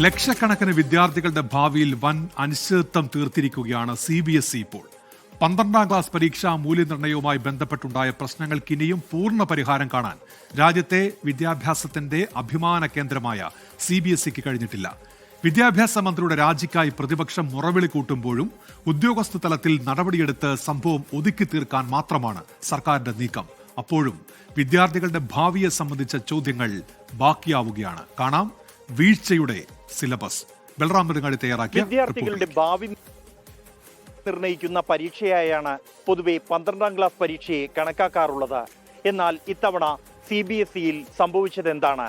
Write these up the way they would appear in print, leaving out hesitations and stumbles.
ലക്ഷക്കണക്കിന് വിദ്യാർത്ഥികളുടെ ഭാവിയിൽ വൻ അനിശ്ചിതത്വം തീർത്തിരിക്കുകയാണ് CBSE ഇപ്പോൾ. 12ാം ക്ലാസ് പരീക്ഷാ മൂല്യനിർണ്ണയവുമായി ബന്ധപ്പെട്ടുണ്ടായ പ്രശ്നങ്ങൾക്ക് ഇനിയും പൂർണ്ണ പരിഹാരം കാണാൻ രാജ്യത്തെ വിദ്യാഭ്യാസത്തിന്റെ അഭിമാന കേന്ദ്രമായ CBSEക്ക് കഴിഞ്ഞിട്ടില്ല. വിദ്യാഭ്യാസ മന്ത്രിയുടെ രാജിക്കായി പ്രതിപക്ഷം മുറവിളി കൂട്ടുമ്പോഴും ഉദ്യോഗസ്ഥ തലത്തിൽ നടപടിയെടുത്ത് സംഭവം ഒതുക്കി തീർക്കാൻ മാത്രമാണ് സർക്കാരിന്റെ നീക്കം. അപ്പോഴും വിദ്യാർത്ഥികളുടെ ഭാവിയെ സംബന്ധിച്ച ചോദ്യങ്ങൾ ബാക്കിയാവുകയാണ്. കാണാം വീഴ്ചയുടെ സിലബസ്. ബൽറാം നെടുങ്ങാടി തയ്യാറാക്കിയ വിദ്യാർത്ഥികളുടെ ഭാവി നിർണയിക്കുന്ന പരീക്ഷയായാണ് പൊതുവെ 12ാം ക്ലാസ് പരീക്ഷയെ കണക്കാക്കാറുള്ളത്. എന്നാൽ ഇത്തവണ CBSEയിൽ സംഭവിച്ചത് എന്താണ്?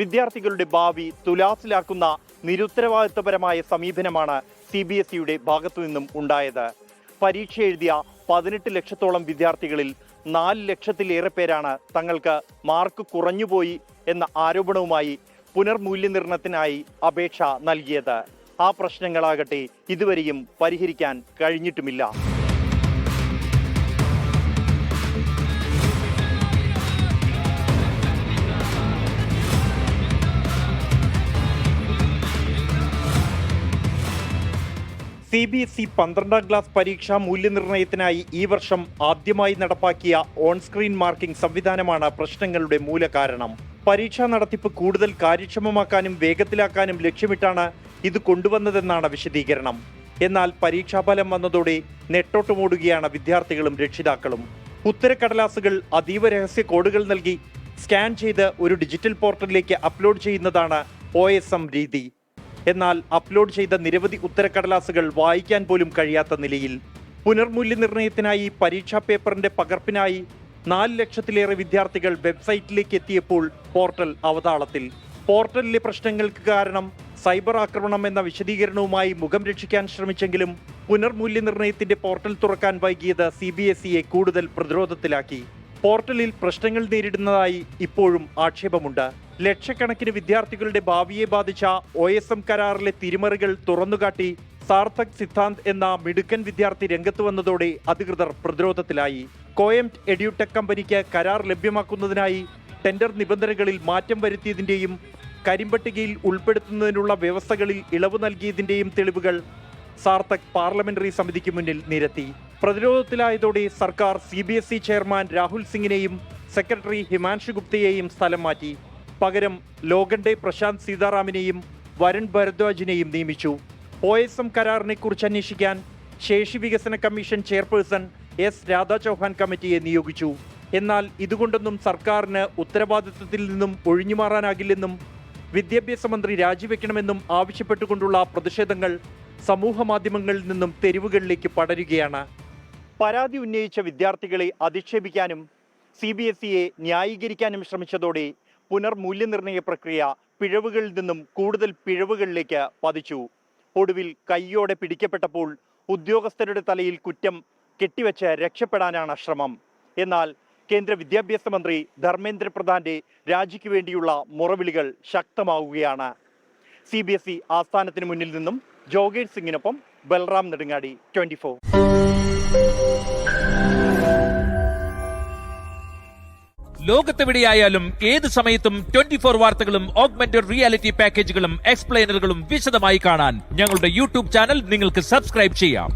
വിദ്യാർത്ഥികളുടെ ഭാവി തുലാസിലാക്കുന്ന നിരുത്തരവാദിത്വപരമായ സമീപനമാണ് CBSEയുടെ ഭാഗത്തു നിന്നും ഉണ്ടായത്. പരീക്ഷ എഴുതിയ 18 ലക്ഷത്തോളം വിദ്യാർത്ഥികളിൽ 4 ലക്ഷത്തിലേറെ പേരാണ് തങ്ങൾക്ക് മാർക്ക് കുറഞ്ഞുപോയി എന്ന ആരോപണവുമായി പുനർമൂല്യനിർണ്ണയത്തിനായി അപേക്ഷ നൽകിയത്. ആ പ്രശ്നങ്ങളാകട്ടെ ഇതുവരെയും പരിഹരിക്കാൻ കഴിഞ്ഞിട്ടുമില്ല. CBSE 12ാം ക്ലാസ് പരീക്ഷാ മൂല്യനിർണ്ണയത്തിനായി ഈ വർഷം ആദ്യമായി നടപ്പാക്കിയ ഓൺ സ്ക്രീൻ മാർക്കിംഗ് സംവിധാനമാണ് പ്രശ്നങ്ങളുടെ മൂലകാരണം. പരീക്ഷാ നടത്തിപ്പ് കൂടുതൽ കാര്യക്ഷമമാക്കാനും വേഗത്തിലാക്കാനും ലക്ഷ്യമിട്ടാണ് ഇത് കൊണ്ടുവന്നതെന്നാണ് വിശദീകരണം. എന്നാൽ പരീക്ഷാഫലം വന്നതോടെ നെട്ടോട്ടമോടുകയാണ് വിദ്യാർത്ഥികളും രക്ഷിതാക്കളും. ഉത്തരക്കടലാസുകൾ അതീവ രഹസ്യ കോഡുകൾ നൽകി സ്കാൻ ചെയ്ത് ഒരു ഡിജിറ്റൽ പോർട്ടലിലേക്ക് അപ്ലോഡ് ചെയ്യുന്നതാണ് OSM രീതി. എന്നാൽ അപ്ലോഡ് ചെയ്ത നിരവധി ഉത്തരക്കടലാസുകൾ വായിക്കാൻ പോലും കഴിയാത്ത നിലയിൽ. പുനർമൂല്യനിർണ്ണയത്തിനായി പരീക്ഷാ പേപ്പറിന്റെ പകർപ്പിനായി 4 ലക്ഷത്തിലേറെ വിദ്യാർത്ഥികൾ വെബ്സൈറ്റിലേക്ക് എത്തിയപ്പോൾ പോർട്ടൽ അവതാളത്തിൽ. പോർട്ടലിലെ പ്രശ്നങ്ങൾക്ക് കാരണം സൈബർ ആക്രമണം എന്ന വിശദീകരണവുമായി മുഖം രക്ഷിക്കാൻ ശ്രമിച്ചെങ്കിലും പുനർമൂല്യനിർണ്ണയത്തിന്റെ പോർട്ടൽ തുറക്കാൻ വൈകിയത് CBSEയെ കൂടുതൽ പ്രതിരോധത്തിലാക്കി. പോർട്ടലിൽ പ്രശ്നങ്ങൾ നേരിടുന്നതായി ഇപ്പോഴും ആക്ഷേപമുണ്ട്. ലക്ഷക്കണക്കിന് വിദ്യാർത്ഥികളുടെ ഭാവിയെ ബാധിച്ച OSM കരാറിലെ തിരിമറികൾ തുറന്നുകാട്ടി സാർത്ഥക് സിദ്ധാന്ത് എന്ന മിടുക്കൻ വിദ്യാർത്ഥി രംഗത്ത് വന്നതോടെ അധികൃതർ പ്രതിരോധത്തിലായി. കോയംറ്റ് എഡ്യൂടെക് കമ്പനിക്ക് കരാർ ലഭ്യമാക്കുന്നതിനായി ടെൻഡർ നിബന്ധനകളിൽ മാറ്റം വരുത്തിയതിന്റെയും കരിമ്പട്ടികയിൽ ഉൾപ്പെടുത്തുന്നതിനുള്ള വ്യവസ്ഥകളിൽ ഇളവ് നൽകിയതിന്റെയും തെളിവുകൾ സാർത്ഥക് പാർലമെന്ററി സമിതിക്ക് മുന്നിൽ നിരത്തി. പ്രതിരോധത്തിലായതോടെ സർക്കാർ CBSE ചെയർമാൻ രാഹുൽ സിംഗിനെയും സെക്രട്ടറി ഹിമാൻഷു ഗുപ്തയെയും സ്ഥലം മാറ്റി. പകരം ലോകണ്ടെ പ്രശാന്ത് സീതാറാമിനെയും വരുൺ ഭരദ്വാജിനെയും നിയമിച്ചു. OSM കരാറിനെ കുറിച്ച് അന്വേഷിക്കാൻ ശേഷി വികസന commission chairperson S Radha Chauhan കമ്മിറ്റിയെ നിയോഗിച്ചു. എന്നാൽ ഇതുകൊണ്ടൊന്നും സർക്കാരിന് ഉത്തരവാദിത്വത്തിൽ നിന്നും ഒഴിഞ്ഞുമാറാനാകില്ലെന്നും വിദ്യാഭ്യാസ മന്ത്രി രാജിവെക്കണമെന്നും ആവശ്യപ്പെട്ടുകൊണ്ടുള്ള പ്രതിഷേധങ്ങൾ സമൂഹ മാധ്യമങ്ങളിൽ നിന്നും തെരുവുകളിലേക്ക് പടരുകയാണ്. പരാതി ഉന്നയിച്ച വിദ്യാർത്ഥികളെ അധിക്ഷേപിക്കാനും CBSEയെ ന്യായീകരിക്കാനും ശ്രമിച്ചതോടെ പുനർമൂല്യനിർണ്ണയ പ്രക്രിയ പിഴവുകളിൽ നിന്നും കൂടുതൽ പിഴവുകളിലേക്ക് പതിച്ചു. ഒടുവിൽ കയ്യോടെ പിടിക്കപ്പെട്ടപ്പോൾ ഉദ്യോഗസ്ഥരുടെ തലയിൽ കുറ്റം കെട്ടിവെച്ച് രക്ഷപ്പെടാനാണ് ശ്രമം. എന്നാൽ കേന്ദ്ര വിദ്യാഭ്യാസ മന്ത്രി ധർമ്മേന്ദ്ര പ്രധാന്റെ രാജിക്ക് വേണ്ടിയുള്ള മുറവിളികൾ ശക്തമാവുകയാണ്. CBSE ആസ്ഥാനത്തിന് മുന്നിൽ നിന്നും ജോഗേഷ് സിംഗിനൊപ്പം ബൽറാം നെടുങ്ങാടി, 24. ലോകത്തെവിടെയായാലും ഏത് സമയത്തും 24 വാർത്തകളും ഓഗ്മെന്റഡ് റിയാലിറ്റി പാക്കേജുകളും എക്സ്പ്ലെയിനറുകളും വിശദമായി കാണാൻ ഞങ്ങളുടെ YouTube ചാനൽ നിങ്ങൾക്ക് സബ്സ്ക്രൈബ് ചെയ്യാം.